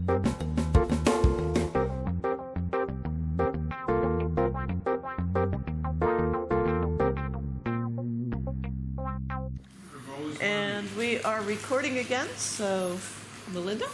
And we are recording again, so Melinda?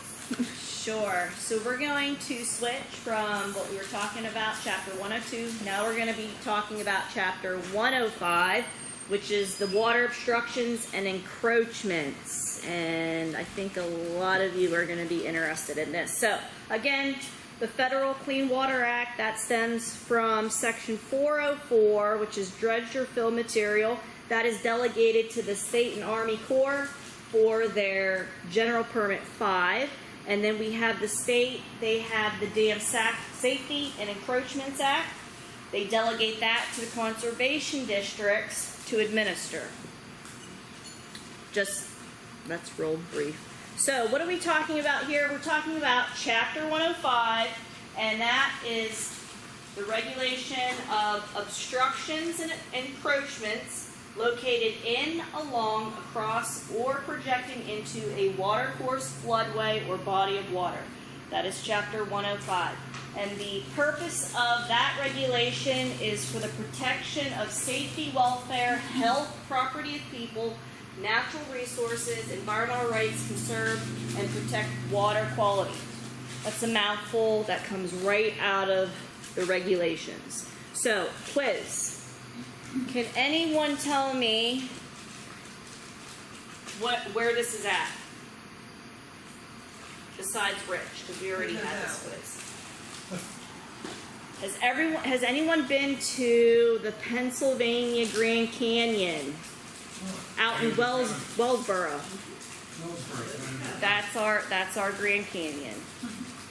Sure. So we're going to switch from what we were talking about, Chapter 102. Now we're going to be talking about Chapter 105, which is the water obstructions and encroachments. And I think a lot of you are going to be interested in this. So, again, the Federal Clean Water Act, that stems from Section 404, which is dredged or fill material. That is delegated to the State and Army Corps for their General Permit 5. And then we have the state, they have the Dam Safety and Encroachments Act. They delegate that to the conservation districts to administer. Just, let's roll brief. So what are we talking about here? We're talking about Chapter 105, and that is the regulation of obstructions and encroachments located in, along, across, or projecting into a watercourse, floodway, or body of water. That is Chapter 105. And the purpose of that regulation is for the protection of safety, welfare, health, property of people, natural resources, environmental rights, conserve, and protect water quality. That's a mouthful that comes right out of the regulations. So, quiz. Can anyone tell me where this is at? Besides Rich, because we already had this quiz. Has anyone been to the Pennsylvania Grand Canyon out in Wellsboro? That's our Grand Canyon.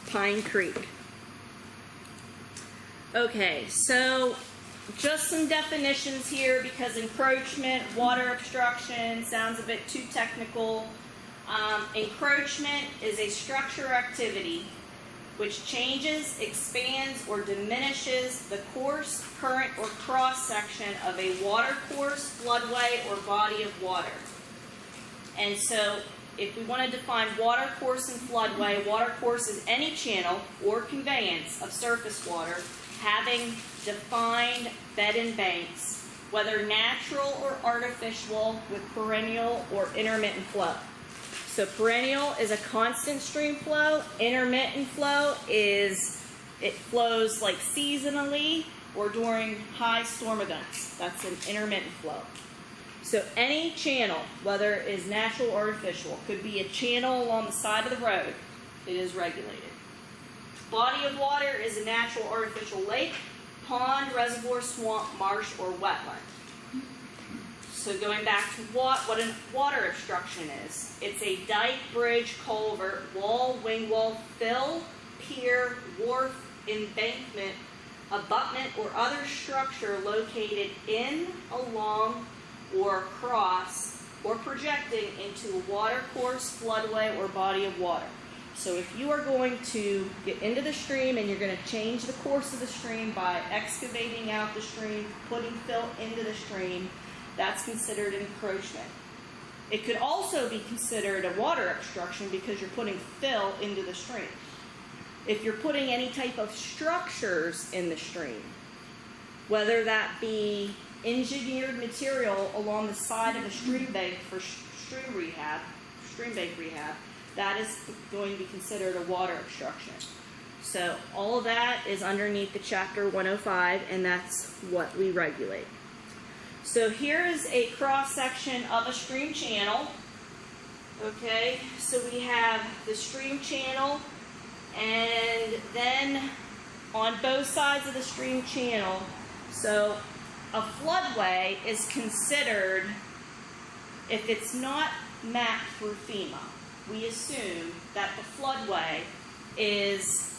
Pine Creek. Okay, so just some definitions here, because encroachment, water obstruction sounds a bit too technical. Encroachment is a structure or activity which changes, expands, or diminishes the course, current, or cross-section of a watercourse, floodway, or body of water. And so, if we want to define watercourse and floodway, watercourse is any channel or conveyance of surface water having defined bed and banks, whether natural or artificial, with perennial or intermittent flow. So perennial is a constant stream flow. Intermittent flow is, it flows like seasonally or during high storm events. That's an intermittent flow. So any channel, whether it is natural or artificial, could be a channel along the side of the road, it is regulated. Body of water is a natural or artificial lake, pond, reservoir, swamp, marsh, or wetland. So going back to what a water obstruction is. It's a dike, bridge, culvert, wall, wing wall, fill, pier, wharf, embankment, abutment, or other structure located in, along, or across, or projecting into a watercourse, floodway, or body of water. So if you are going to get into the stream and you're going to change the course of the stream by excavating out the stream, putting fill into the stream, that's considered an encroachment. It could also be considered a water obstruction because you're putting fill into the stream. If you're putting any type of structures in the stream, whether that be engineered material along the side of a stream bank for stream bank rehab, that is going to be considered a water obstruction. So all of that is underneath the Chapter 105, and that's what we regulate. So here is a cross-section of a stream channel. Okay, so we have the stream channel, and then on both sides of the stream channel, so a floodway is considered, if it's not mapped through FEMA, we assume that the floodway is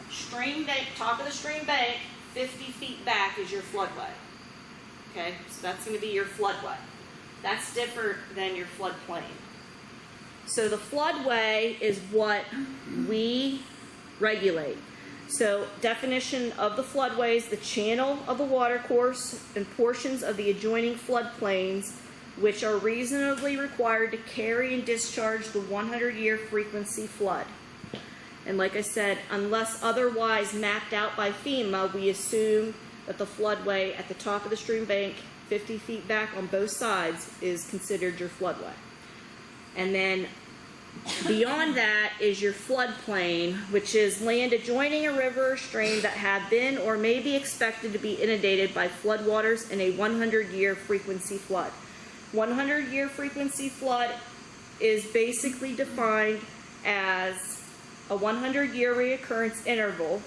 stream bank, top of the stream bank, 50 feet back is your floodway. Okay, so that's going to be your floodway. That's different than your floodplain. So the floodway is what we regulate. So definition of the floodway is the channel of the watercourse and portions of the adjoining floodplains which are reasonably required to carry and discharge the 100-year frequency flood. And like I said, unless otherwise mapped out by FEMA, we assume that the floodway at the top of the stream bank, 50 feet back on both sides, is considered your floodway. And then beyond that is your floodplain, which is land adjoining a river or stream that have been or may be expected to be inundated by floodwaters in a 100-year frequency flood. 100-year frequency flood is basically defined as a 100-year reoccurrence interval.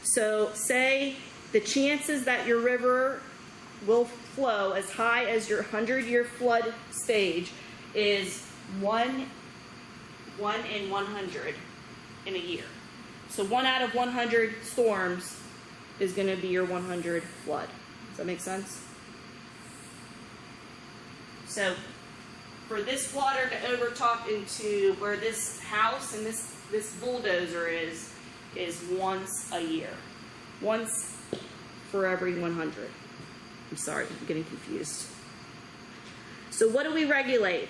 So say the chances that your river will flow as high as your 100-year flood stage is 1 in 100 in a year. So 1 out of 100 storms is going to be your 100 flood. Does that make sense? So for this water to overtop into where this house and this bulldozer is once a year. Once for every 100. I'm sorry, I'm getting confused. So what do we regulate?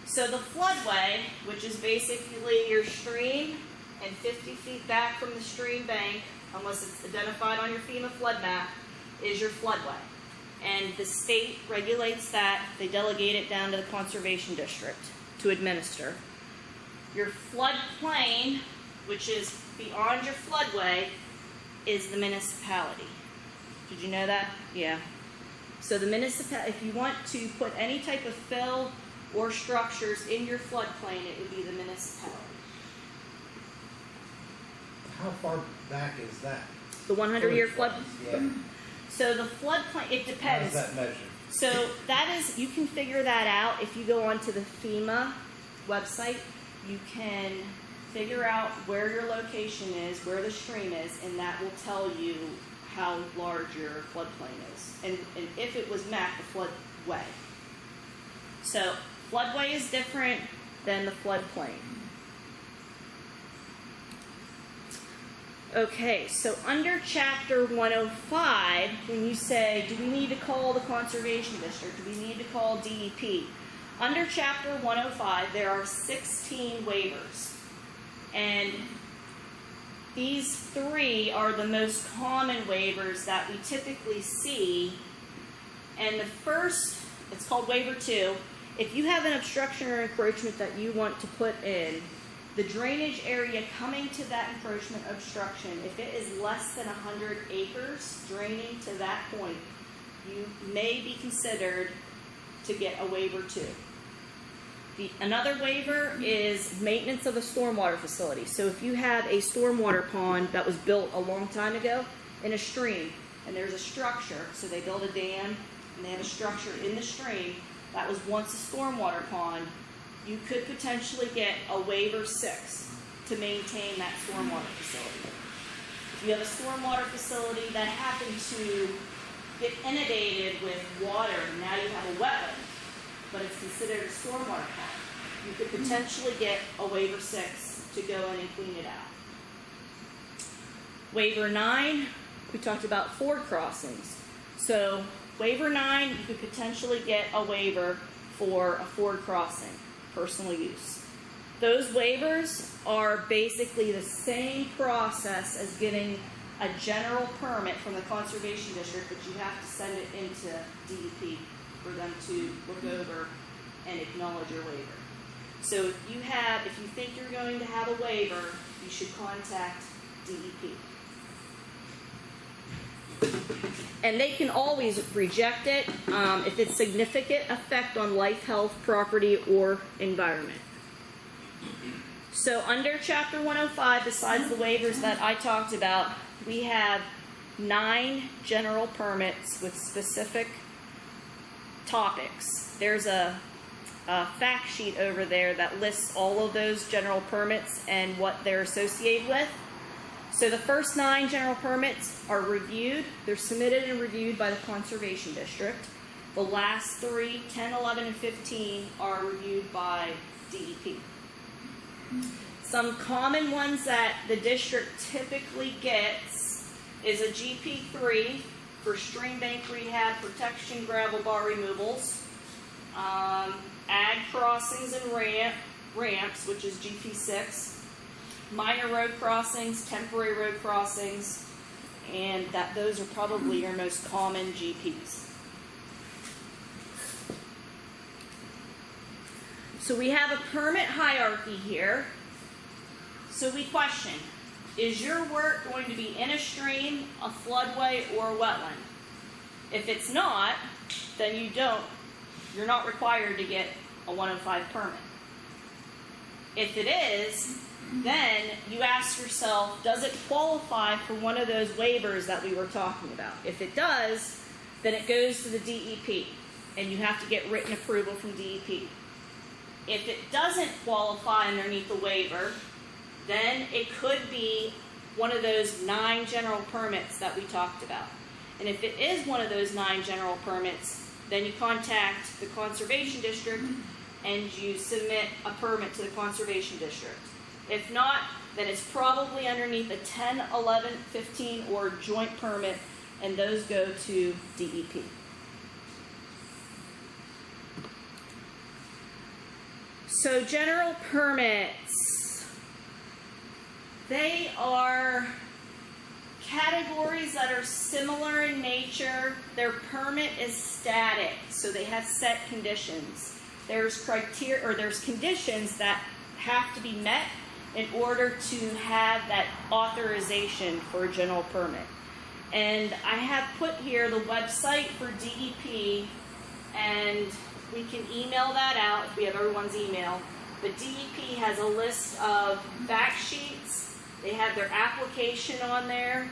So the floodway, which is basically your stream and 50 feet back from the stream bank, unless it's identified on your FEMA flood map, is your floodway. And the state regulates that. They delegate it down to the conservation district to administer. Your floodplain, which is beyond your floodway, is the municipality. Did you know that? Yeah. So the municipality, if you want to put any type of fill or structures in your floodplain, it would be the municipality. How far back is that? The 100-year flood. Yeah. So the floodplain, it How depends. is that measured? So that is, you can figure that out if you go onto the FEMA website. You can figure out where your location is, where the stream is, and that will tell you how large your floodplain is. And if it was mapped, the floodway. So floodway is different than the floodplain. Okay, so under Chapter 105, when you say, do we need to call the Conservation District? Do we need to call DEP? Under Chapter 105, there are 16 waivers. And these 3 are the most common waivers that we typically see. And the first, it's called Waiver 2. If you have an obstruction or encroachment that you want to put in, the drainage area coming to that encroachment obstruction, if it is less than 100 acres draining to that point, you may be considered to get a Waiver 2. Another waiver is maintenance of a stormwater facility. So if you have a stormwater pond that was built a long time ago in a stream, and there's a structure, so they built a dam and they have a structure in the stream that was once a stormwater pond, you could potentially get a Waiver 6 to maintain that stormwater facility. If you have a stormwater facility that happened to get inundated with water, and now you have a wetland, but it's considered a stormwater pond, you could potentially get a Waiver 6 to go in and clean it out. Waiver 9, we talked about ford crossings. So Waiver 9, you could potentially get a waiver for a ford crossing, personal use. Those waivers are basically the same process as getting a general permit from the Conservation District, but you have to send it into DEP for them to look over and acknowledge your waiver. So if you think you're going to have a waiver, you should contact DEP. And they can always reject it if it's significant effect on life, health, property, or environment. So under Chapter 105, besides the waivers that I talked about, we have 9 general permits with specific topics. There's a fact sheet over there that lists all of those general permits and what they're associated with. So the first 9 general permits are reviewed. They're submitted and reviewed by the Conservation District. The last 3, 10, 11, and 15 are reviewed by DEP. Some common ones that the district typically gets is a GP3 for stream bank rehab, protection, gravel bar removals, ag crossings and ramps, which is GP6, minor road crossings, temporary road crossings, and that those are probably your most common GPs. So we have a permit hierarchy here. So we question, is your work going to be in a stream, a floodway, or a wetland? If it's not, then you're not required to get a 105 permit. If it is, then you ask yourself, does it qualify for one of those waivers that we were talking about? If it does, then it goes to the DEP, and you have to get written approval from DEP. If it doesn't qualify underneath the waiver, then it could be one of those 9 general permits that we talked about. And if it is one of those 9 general permits, then you contact the Conservation District and you submit a permit to the Conservation District. If not, then it's probably underneath a 10, 11, 15, or joint permit, and those go to DEP. So general permits, they are categories that are similar in nature. Their permit is static, so they have set conditions. There's criteria, or there's conditions that have to be met in order to have that authorization for a general permit. And I have put here the website for DEP, and we can email that out if we have everyone's email. But DEP has a list of fact sheets. They have their application on there.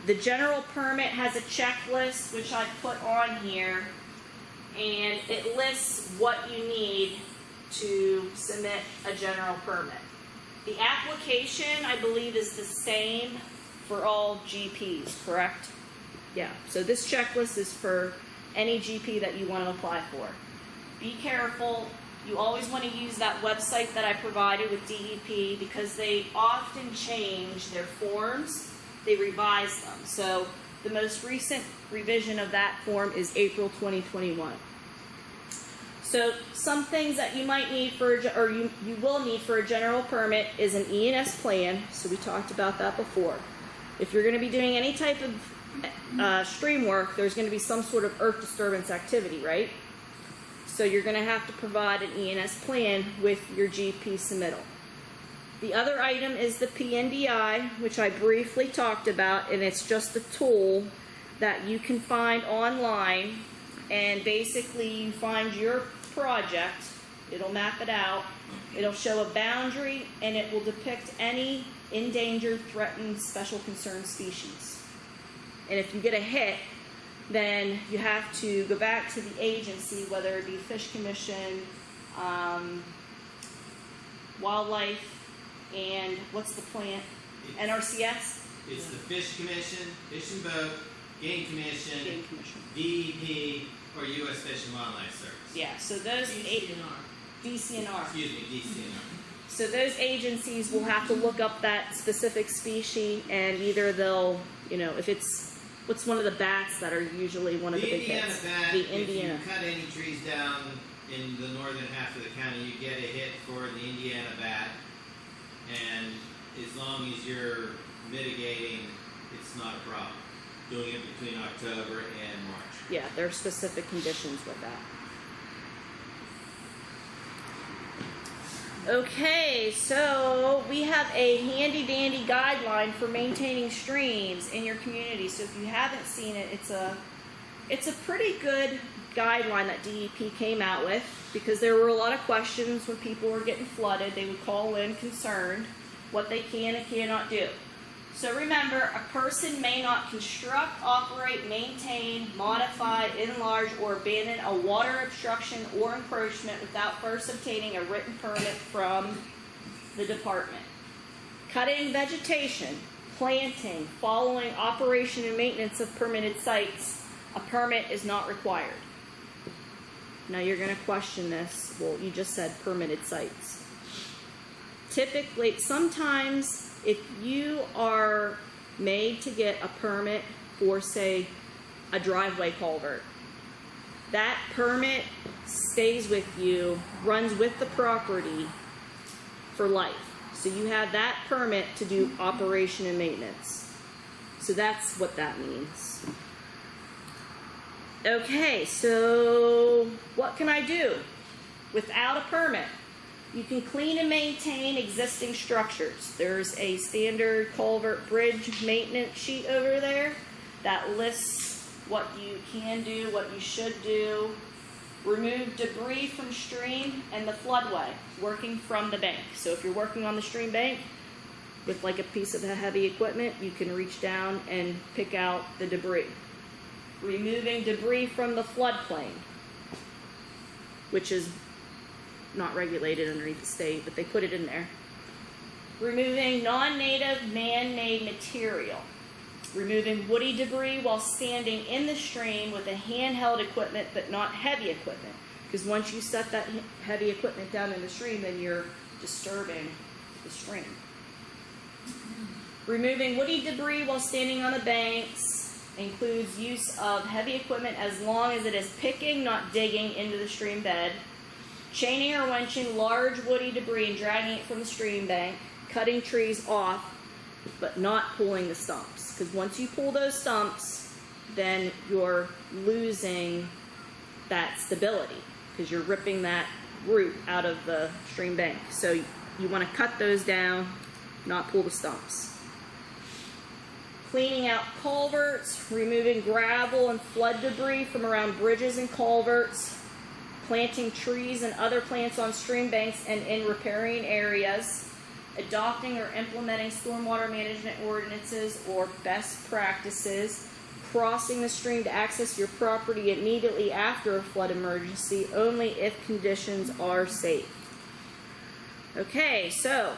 The general permit has a checklist, which I put on here, and it lists what you need to submit a general permit. The application, I believe, is the same for all GPs, correct? Yeah, so this checklist is for any GP that you want to apply for. Be careful. You always want to use that website that I provided with DEP because they often change their forms. They revise them. So the most recent revision of that form is April 2021. So some things that you might need for, or you will need for a general permit is an ENS plan. So we talked about that before. If you're going to be doing any type of stream work, there's going to be some sort of earth disturbance activity, right? So you're going to have to provide an ENS plan with your GP submittal. The other item is the PNDI, which I briefly talked about, and it's just a tool that you can find online, and basically you find your project, it'll map it out, it'll show a boundary, and it will depict any endangered, threatened, special concern species. And if you get a hit, then you have to go back to the agency, whether it be Fish Commission, Wildlife, and what's the plant? NRCS? It's the Fish Commission, Fish and Boat, Game Commission, DEP, or U.S. Fish and Wildlife Service. Yeah, so those DCNR. Excuse me, DCNR. So those agencies will have to look up that specific species, and either they'll, if it's, what's one of the bats that are usually one of the big hits? Bat, The Indiana. If you cut any trees down in the northern half of the county, you get a hit for the Indiana bat. And as long as you're mitigating, it's not a problem. Doing it between October and March. Yeah, there are specific conditions with that. Okay, so we have a handy-dandy guideline for maintaining streams in your community. So if you haven't seen it, it's a pretty good guideline that DEP came out with, because there were a lot of questions when people were getting flooded. They would call in concerned what they can and cannot do. So remember, a person may not construct, operate, maintain, modify, enlarge, or abandon a water obstruction or encroachment without first obtaining a written permit from the department. Cutting vegetation, planting, following operation and maintenance of permitted sites, a permit is not required. Now you're going to question this. Well, you just said permitted sites. Typically, sometimes if you are made to get a permit for, say, a driveway culvert, that permit stays with you, runs with the property for life. So you have that permit to do operation and maintenance. So that's what that means. Okay, so what can I do without a permit? You can clean and maintain existing structures. There's a standard culvert bridge maintenance sheet over there that lists what you can do, what you should do. Remove debris from stream and the floodway, working from the bank. So if you're working on the stream bank with like a piece of heavy equipment, you can reach down and pick out the debris. Removing debris from the floodplain, which is not regulated underneath the state, but they put it in there. Removing non-native man-made material. Removing woody debris while standing in the stream with a handheld equipment but not heavy equipment. Because once you set that heavy equipment down in the stream, then you're disturbing the stream. Removing woody debris while standing on the banks includes use of heavy equipment as long as it is picking, not digging into the stream bed. Chaining or winching large woody debris and dragging it from the stream bank. Cutting trees off, but not pulling the stumps. Because once you pull those stumps, then you're losing that stability. Because you're ripping that root out of the stream bank. So you want to cut those down, not pull the stumps. Cleaning out culverts, removing gravel and flood debris from around bridges and culverts. Planting trees and other plants on stream banks and in riparian areas. Adopting or implementing stormwater management ordinances or best practices, crossing the stream to access your property immediately after a flood emergency, only if conditions are safe. Okay, so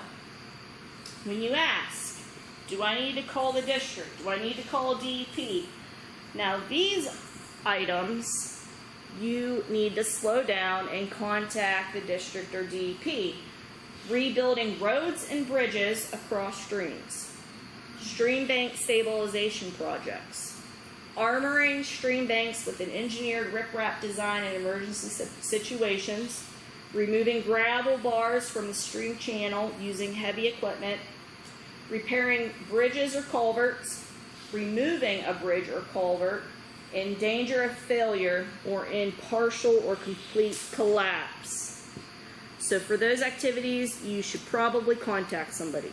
when you ask, do I need to call the district? Do I need to call DEP? Now these items, you need to slow down and contact the district or DEP. Rebuilding roads and bridges across streams. Stream bank stabilization projects. Armoring stream banks with an engineered riprap design in emergency situations. Removing gravel bars from the stream channel using heavy equipment. Repairing bridges or culverts. Removing a bridge or culvert in danger of failure or in partial or complete collapse. So for those activities, you should probably contact somebody.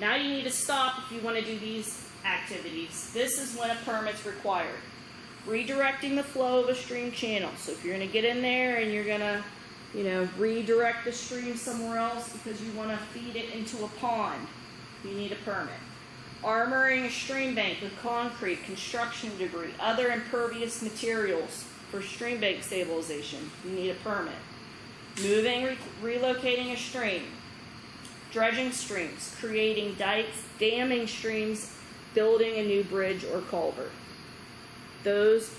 Now you need to stop if you want to do these activities. This is when a permit's required. Redirecting the flow of a stream channel. So if you're going to get in there and you're going to, redirect the stream somewhere else because you want to feed it into a pond, you need a permit. Armoring a stream bank with concrete, construction debris, other impervious materials for stream bank stabilization, you need a permit. Moving, relocating a stream. Dredging streams, creating dikes, damming streams, building a new bridge or culvert. Those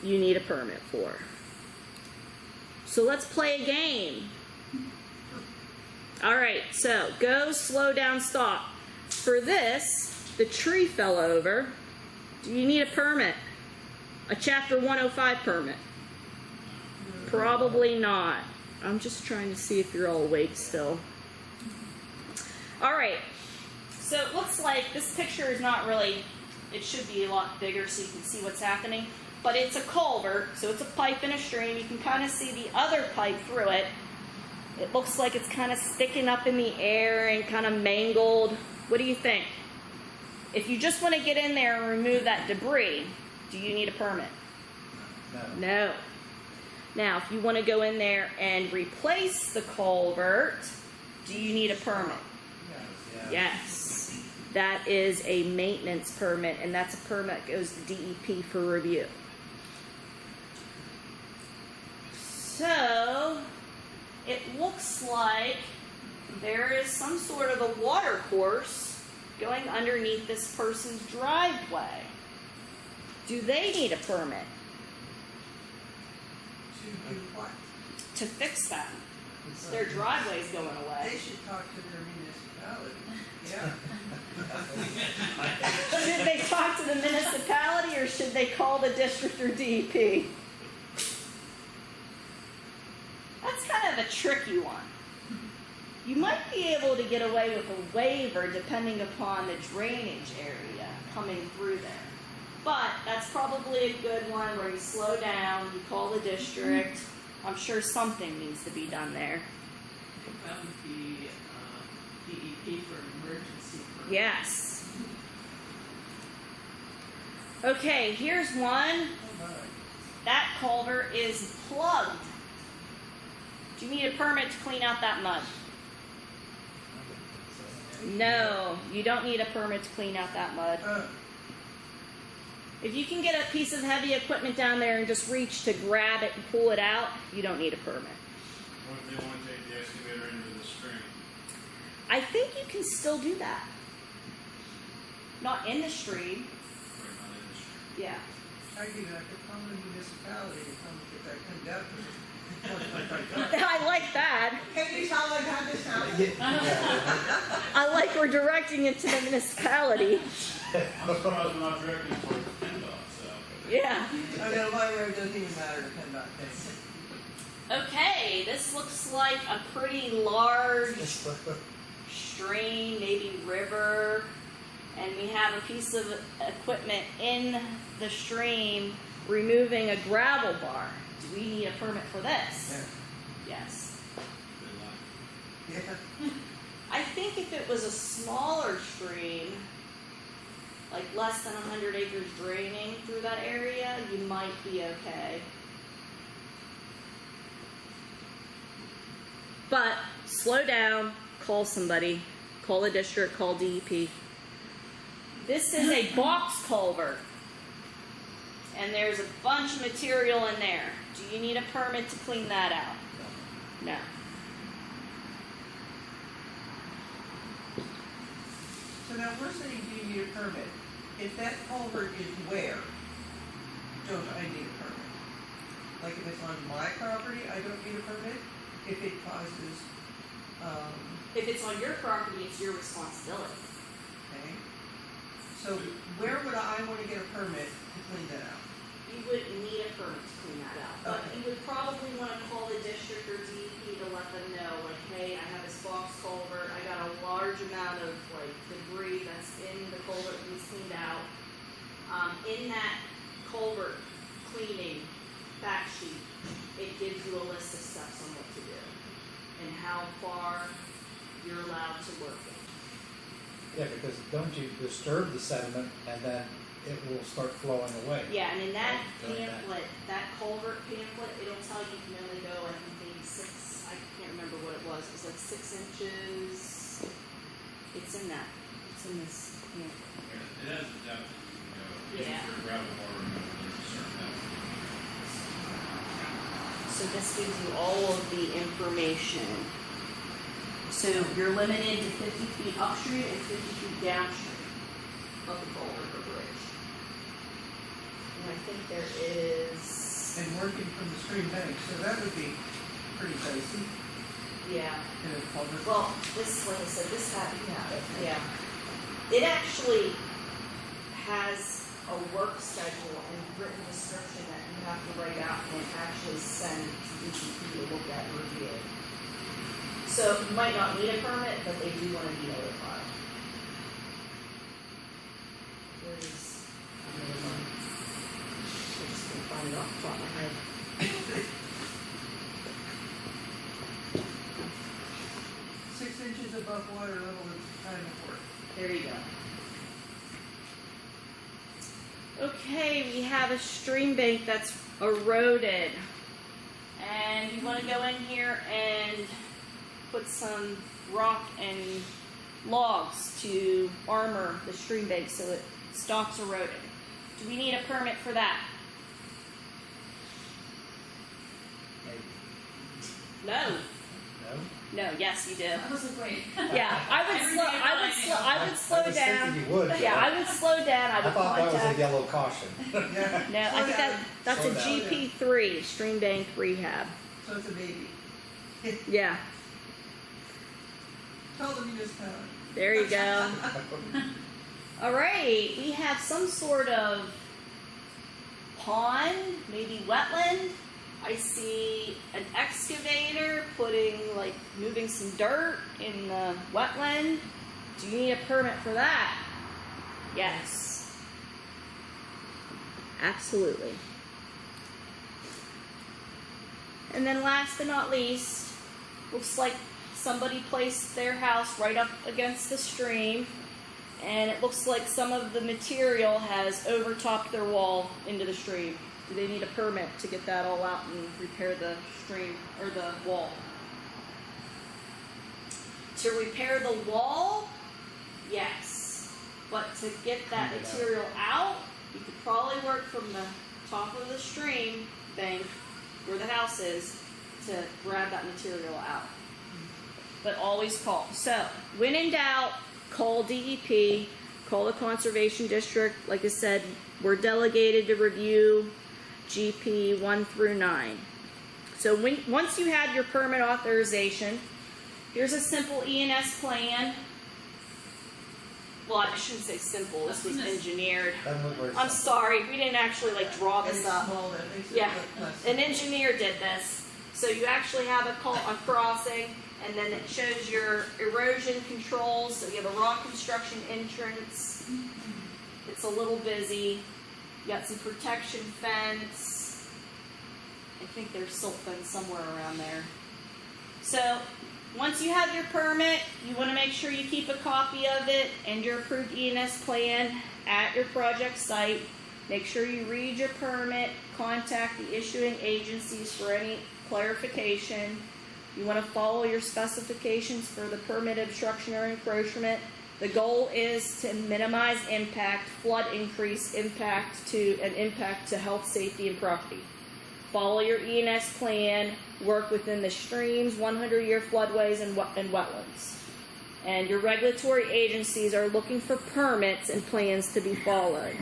you need a permit for. So let's play a game. Alright, so go, slow down, stop. For this, the tree fell over. Do you need a permit? A Chapter 105 permit? Probably not. I'm just trying to see if you're all awake still. Alright, so it looks like this picture is not really, it should be a lot bigger so you can see what's happening. But it's a culvert, so it's a pipe in a stream. You can kind of see the other pipe through it. It looks like it's kind of sticking up in the air and kind of mangled. What do you think? If you just want to get in there and remove that debris, do you need a permit? No. Now, if you want to go in there and replace the culvert, do you need a permit? Yes. That is a maintenance permit, and that's a permit that goes to DEP for review. So, it looks like there is some sort of a water course going underneath this person's driveway. Do they need a permit? To do what? To fix that. Their driveway's going away. They should talk to their municipality. Yeah. Should they talk to the municipality or should they call the district or DEP? That's kind of a tricky one. You might be able to get away with a waiver depending upon the drainage area coming through there. But that's probably a good one where you slow down, you call the district. I'm sure something needs to be done there. That would be DEP for an emergency. Yes. Okay, here's one. That culvert is plugged. Do you need a permit to clean out that mud? No, you don't need a permit to clean out that mud. If you can get a piece of heavy equipment down there and just reach to grab it and pull it out, you don't need a permit. What if they want to take the excavator into the stream? I think you can still do that. Not in the stream. Right, not in the stream. Yeah. I give it a common municipality to come get that condemned. I like that. Can you tell them how this sounds? I like we're directing it to the municipality. I'm surprised we're not directing toward PennDOT, so. Yeah. I know my road doesn't even matter to PennDOT thing. Okay, this looks like a pretty large stream, maybe river, and we have a piece of equipment in the stream removing a gravel bar. Do we need a permit for this? Yes. Good luck. Yeah. I think if it was a smaller stream, like less than 100 acres draining through that area, you might be okay. But slow down, call somebody, call the district, call DEP. This is a box culvert, and there's a bunch of material in there. Do you need a permit to clean that out? No. So now we're saying, do you need a permit? If that culvert is where, don't I need a permit? Like if it's on my property, I don't need a permit? If it causes, If it's on your property, it's your responsibility. okay? So where would I want to get a permit to clean that out? You wouldn't need a permit to clean that out, but Okay. you would probably want to call the district or DEP to let them know, like, hey, I have this box culvert, I got a large amount of like debris that's in the culvert that needs cleaned out. In that culvert cleaning fact sheet, it gives you a list of steps on what to do and how far you're allowed to work it. Yeah, because don't you disturb the sediment and then it will start flowing away. Yeah, and in that Doing that. pamphlet, that culvert pamphlet, it'll tell you can only go, I think maybe 6, I can't remember what it was like 6 inches. It's in that, it's in this pamphlet. It has the depth, you know, Yeah. for gravel water removal, there's a certain depth. So this gives you all of the information. So you're limited to 50 feet upstream and 50 feet downstream of the culvert or bridge. And I think there is, And working from the stream bank, so that would be pretty dicey yeah. in a culvert. Well, this, like I said, this had, yeah. It actually has a work schedule and written description that you have to write out and actually send to DEP to look at and review. So you might not need a permit, but they do want to be notified. There's another one. I just can't find it off the top of my head. 6 inches above water level is kind of work. There you go. Okay, we have a stream bank that's eroded. And you want to go in here and put some rock and logs to armor the stream bank so it stops eroding. Do we need a permit for that? Maybe. No. No? No, yes you do. I was like, wait. Yeah, I would slow I slow was down. thinking you would. Yeah, I would slow down. I I would thought that was a contact. yellow caution. Yeah. No, I think that's Slow a down. GP3, stream bank rehab. So it's a maybe. Yeah, Tell the municipality. there you go. All right, we have some sort of pond, maybe wetland. I see an excavator moving some dirt in the wetland. Do you need a permit for that? Yes. Absolutely. And then last but not least, looks like somebody placed their house right up against the stream, and it looks like some of the material has overtopped their wall into the stream. Do they need a permit to get that all out and repair the stream or the wall? To repair the wall, yes. But to get that material out, you could probably work from the top of the stream bank where the house is to grab that material out. But always call. So, when in doubt, call DEP, call the Conservation District. Like I said, we're delegated to review GP 1 through 9. So once you have your permit authorization, here's a simple ENS plan. Well, I shouldn't say simple. This was engineered. Doesn't look very I'm simple. sorry, we didn't actually draw Very this up. small, that makes it Yeah, look less. an engineer did this. So you actually have a crossing, and then it shows your erosion controls. So you have a rock construction entrance. It's a little busy. You got some protection fence. I think there's silt fence somewhere around there. So once you have your permit, you want to make sure you keep a copy of it and your approved ENS plan at your project site. Make sure you read your permit, contact the issuing agencies for any clarification. You want to follow your specifications for the permit obstruction or encroachment. The goal is to minimize impact, flood increase impact to health, safety, and property. Follow your ENS plan, work within the streams, 100-year floodways, and wetlands. And your regulatory agencies are looking for permits and plans to be followed.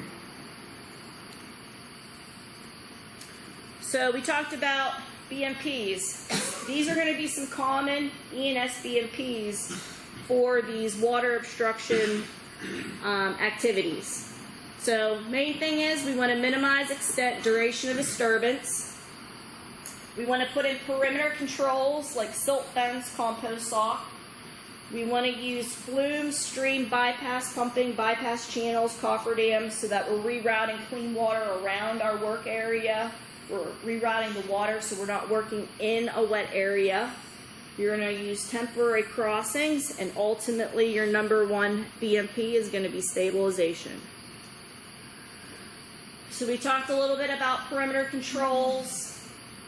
So we talked about BMPs. These are going to be some common ENS BMPs for these water obstruction activities. So main thing is we want to minimize extent, duration of disturbance. We want to put in perimeter controls like silt fence, compost sock. We want to use flume, stream bypass pumping, bypass channels, cofferdams, so that we're rerouting clean water around our work area. We're rerouting the water so we're not working in a wet area. You're going to use temporary crossings, and ultimately your number one BMP is going to be stabilization. So we talked a little bit about perimeter controls.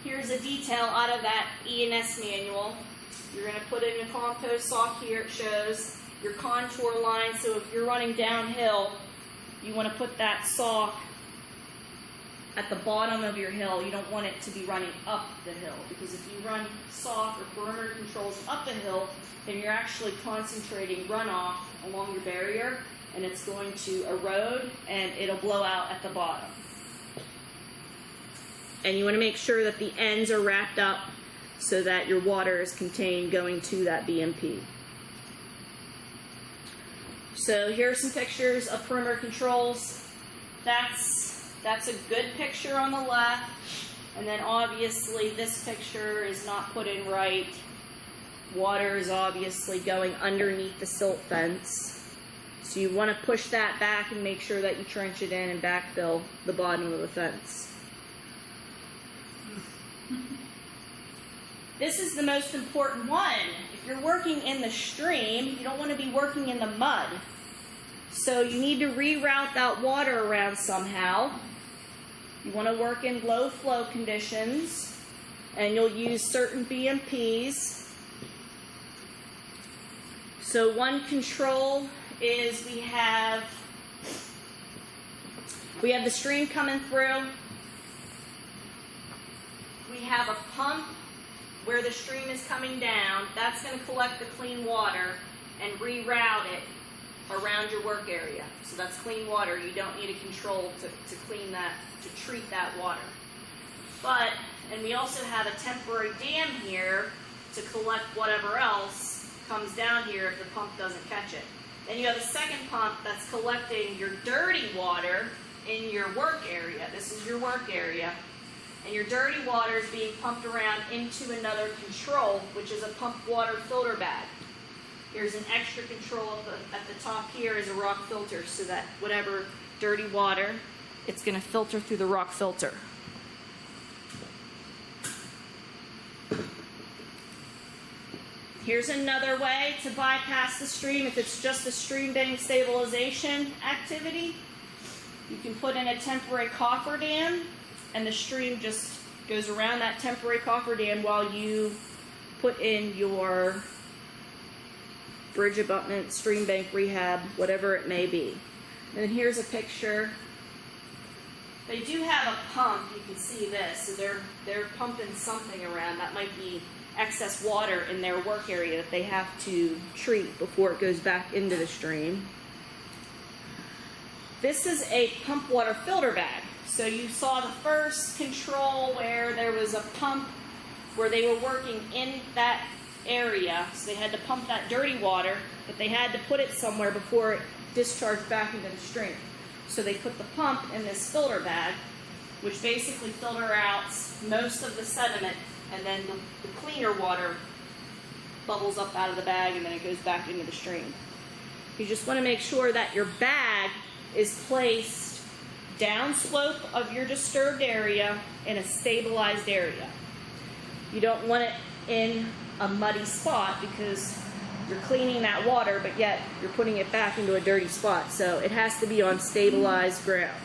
Here's a detail out of that ENS manual. You're going to put in a compost sock here. It shows your contour line. So if you're running downhill, you want to put that sock at the bottom of your hill. You don't want it to be running up the hill, because if you run sock or perimeter controls up the hill, then you're actually concentrating runoff along your barrier, and it's going to erode and it'll blow out at the bottom. And you want to make sure that the ends are wrapped up so that your water is contained going to that BMP. So here are some pictures of perimeter controls. That's a good picture on the left, and then obviously this picture is not put in right. Water is obviously going underneath the silt fence. So you want to push that back and make sure that you trench it in and backfill the bottom of the fence. This is the most important one. If you're working in the stream, you don't want to be working in the mud. So you need to reroute that water around somehow. You want to work in low flow conditions, and you'll use certain BMPs. So one control is we have the stream coming through. We have a pump where the stream is coming down. That's going to collect the clean water and reroute it around your work area. So that's clean water. You don't need a control to clean that, to treat that water. And we also have a temporary dam here to collect whatever else comes down here if the pump doesn't catch it. Then you have a second pump that's collecting your dirty water in your work area. This is your work area. And your dirty water is being pumped around into another control, which is a pumped water filter bag. Here's an extra control at the top here is a rock filter, so that whatever dirty water, it's going to filter through the rock filter. Here's another way to bypass the stream if it's just a stream bank stabilization activity. You can put in a temporary cofferdam, and the stream just goes around that temporary cofferdam while you put in your bridge abutment, stream bank rehab, whatever it may be. And then here's a picture. They do have a pump, you can see this, so they're pumping something around. That might be excess water in their work area that they have to treat before it goes back into the stream. This is a pump water filter bag. So you saw the first control where there was a pump where they were working in that area, so they had to pump that dirty water, but they had to put it somewhere before it discharged back into the stream. So they put the pump in this filter bag, which basically filter out most of the sediment, and then the cleaner water bubbles up out of the bag and then it goes back into the stream. You just want to make sure that your bag is placed downslope of your disturbed area in a stabilized area. You don't want it in a muddy spot because you're cleaning that water, but yet you're putting it back into a dirty spot. So it has to be on stabilized ground.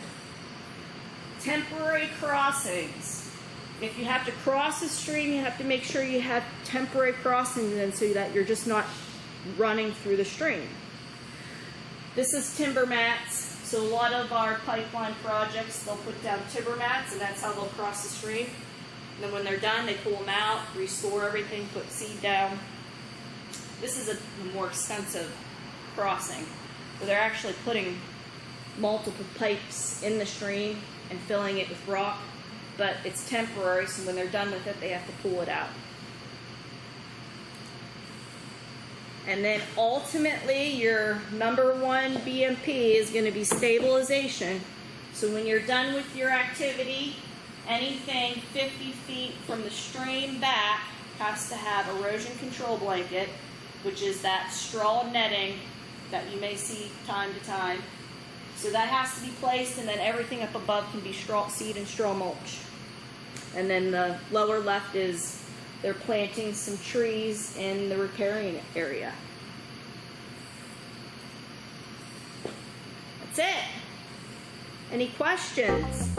Temporary crossings. If you have to cross a stream, you have to make sure you have temporary crossings in so that you're just not running through the stream. This is timber mats. So a lot of our pipeline projects, they'll put down timber mats, and that's how they'll cross the stream. And then when they're done, they pull them out, restore everything, put seed down. This is a more expensive crossing, where they're actually putting multiple pipes in the stream and filling it with rock, but it's temporary, so when they're done with it, they have to pull it out. And then ultimately, your number one BMP is going to be stabilization. So when you're done with your activity, anything 50 feet from the stream back has to have erosion control blanket, which is that straw netting that you may see time to time. So that has to be placed, and then everything up above can be straw seed and straw mulch. And then the lower left is they're planting some trees in the riparian area. That's it. Any questions?